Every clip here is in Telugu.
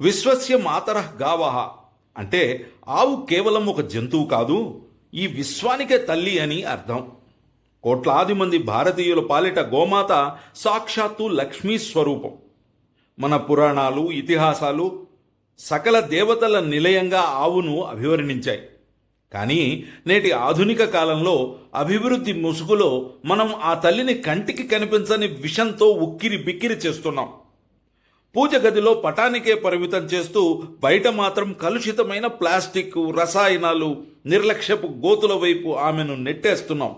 విశ్వస్య మాతరః గావః అంటే ఆవు కేవలం ఒక జంతువు కాదు, ఈ విశ్వానికే తల్లి అని అర్థం. కోట్లాది మంది భారతీయుల పాలిట గోమాత సాక్షాత్తు లక్ష్మీ స్వరూపం. మన పురాణాలు, ఇతిహాసాలు సకల దేవతల నిలయంగా ఆవును అభివర్ణించాయి. కానీ నేటి ఆధునిక కాలంలో అభివృద్ధి ముసుగులో మనం ఆ తల్లిని కంటికి కనిపించని విషంతో ఉక్కిరి బిక్కిరి చేస్తున్నాం. పూజ గదిలో పటానికే పరిమితం చేస్తూ బయట మాత్రం కలుషితమైన ప్లాస్టిక్, రసాయనాలు, నిర్లక్ష్యపు గోతుల వైపు ఆమెను నెట్టేస్తున్నాం.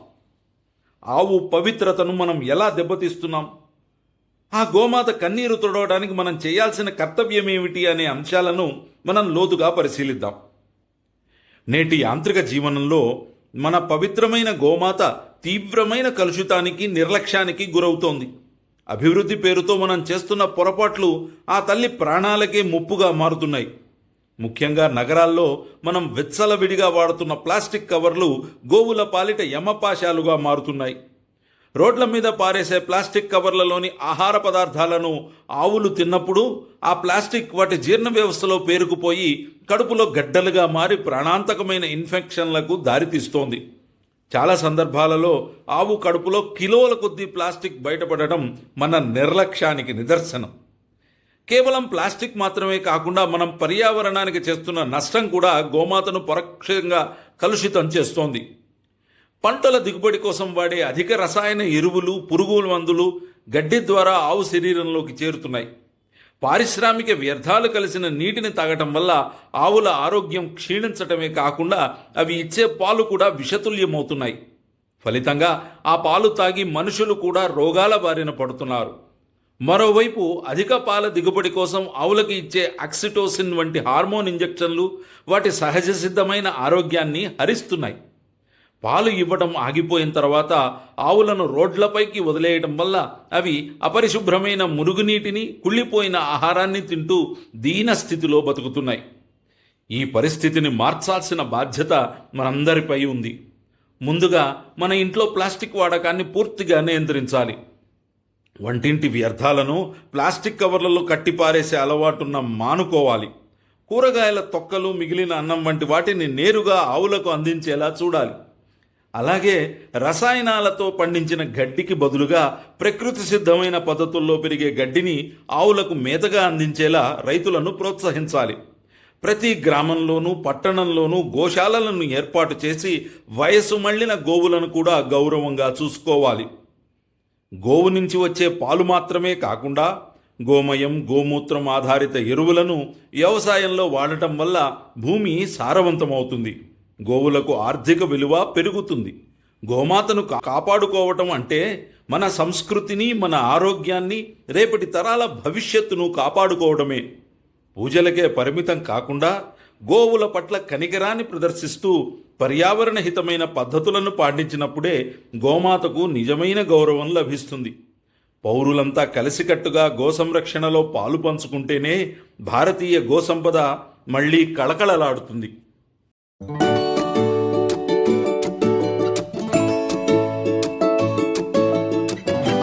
ఆవు పవిత్రతను మనం ఎలా దెబ్బతీస్తున్నాం? ఆ గోమాత కన్నీరు తుడవడానికి మనం చేయాల్సిన కర్తవ్యం ఏమిటి అనే అంశాలను మనం లోతుగా పరిశీలిద్దాం. నేటి యాంత్రిక జీవనంలో మన పవిత్రమైన గోమాత తీవ్రమైన కలుషితానికి, నిర్లక్ష్యానికి గురవుతోంది. అభివృద్ధి పేరుతో మనం చేస్తున్న పొరపాట్లు ఆ తల్లి ప్రాణాలకే ముప్పుగా మారుతున్నాయి. ముఖ్యంగా నగరాల్లో మనం విచ్చలవిడిగా వాడుతున్న ప్లాస్టిక్ కవర్లు గోవుల పాలిట యమపాశాలుగా మారుతున్నాయి. రోడ్ల మీద పారేసే ప్లాస్టిక్ కవర్లలోని ఆహార పదార్థాలను ఆవులు తిన్నప్పుడు ఆ ప్లాస్టిక్ వాటి జీర్ణ వ్యవస్థలో పేరుకుపోయి కడుపులో గడ్డలుగా మారి ప్రాణాంతకమైన ఇన్ఫెక్షన్లకు దారితీస్తోంది. చాలా సందర్భాలలో ఆవు కడుపులో కిలోల కొద్దీ ప్లాస్టిక్ బయటపడటం మన నిర్లక్ష్యానికి నిదర్శనం. కేవలం ప్లాస్టిక్ మాత్రమే కాకుండా మనం పర్యావరణానికి చేస్తున్న నష్టం కూడా గోమాతను పరోక్షంగా కలుషితం చేస్తోంది. పంటల దిగుబడి కోసం వాడే అధిక రసాయన ఎరువులు, పురుగుల మందులు గడ్డి ద్వారా ఆవు శరీరంలోకి చేరుతున్నాయి. పారిశ్రామిక వ్యర్థాలు కలిసిన నీటిని తాగటం వల్ల ఆవుల ఆరోగ్యం క్షీణించటమే కాకుండా అవి ఇచ్చే పాలు కూడా విషతుల్యమవుతున్నాయి. ఫలితంగా ఆ పాలు తాగి మనుషులు కూడా రోగాల బారిన పడుతున్నారు. మరోవైపు అధిక పాల దిగుబడి కోసం ఆవులకు ఇచ్చే ఆక్సిటోసిన్ వంటి హార్మోన్ ఇంజెక్షన్లు వాటి సహజ సిద్ధమైన ఆరోగ్యాన్ని హరిస్తున్నాయి. పాలు ఇవ్వటం ఆగిపోయిన తర్వాత ఆవులను రోడ్లపైకి వదిలేయటం వల్ల అవి అపరిశుభ్రమైన మురుగునీటిని, కుళ్ళిపోయిన ఆహారాన్ని తింటూ దీన స్థితిలో బతుకుతున్నాయి. ఈ పరిస్థితిని మార్చాల్సిన బాధ్యత మనందరిపై ఉంది. ముందుగా మన ఇంట్లో ప్లాస్టిక్ వాడకాన్ని పూర్తిగా నియంత్రించాలి. వంటింటి వ్యర్థాలను ప్లాస్టిక్ కవర్లలో కట్టిపారేసే అలవాటున్న మానుకోవాలి. కూరగాయల తొక్కలు, మిగిలిన అన్నం వంటి వాటిని నేరుగా ఆవులకు అందించేలా చూడాలి. అలాగే రసాయనాలతో పండించిన గడ్డికి బదులుగా ప్రకృతి సిద్ధమైన పద్ధతుల్లో పెరిగే గడ్డిని ఆవులకు మేతగా అందించేలా రైతులను ప్రోత్సహించాలి. ప్రతి గ్రామంలోనూ, పట్టణంలోనూ గోశాలలను ఏర్పాటు చేసి వయసు మళ్లిన గోవులను కూడా గౌరవంగా చూసుకోవాలి. గోవు నుంచి వచ్చే పాలు మాత్రమే కాకుండా గోమయం, గోమూత్రం ఆధారిత ఎరువులను వ్యవసాయంలో వాడటం వల్ల భూమి సారవంతమవుతుంది. గోవులకు ఆర్థిక విలువ పెరుగుతుంది. గోమాతను కాపాడుకోవటం అంటే మన సంస్కృతిని, మన ఆరోగ్యాన్ని, రేపటి తరాల భవిష్యత్తును కాపాడుకోవడమే. పూజలకే పరిమితం కాకుండా గోవుల పట్ల కనికరాన్ని ప్రదర్శిస్తూ పర్యావరణ హితమైన పద్ధతులను పాటించినప్పుడే గోమాతకు నిజమైన గౌరవం లభిస్తుంది. పౌరులంతా కలిసికట్టుగా గో సంరక్షణలో పాలు పంచుకుంటేనే భారతీయ గోసంపద మళ్లీ కళకళలాడుతుంది.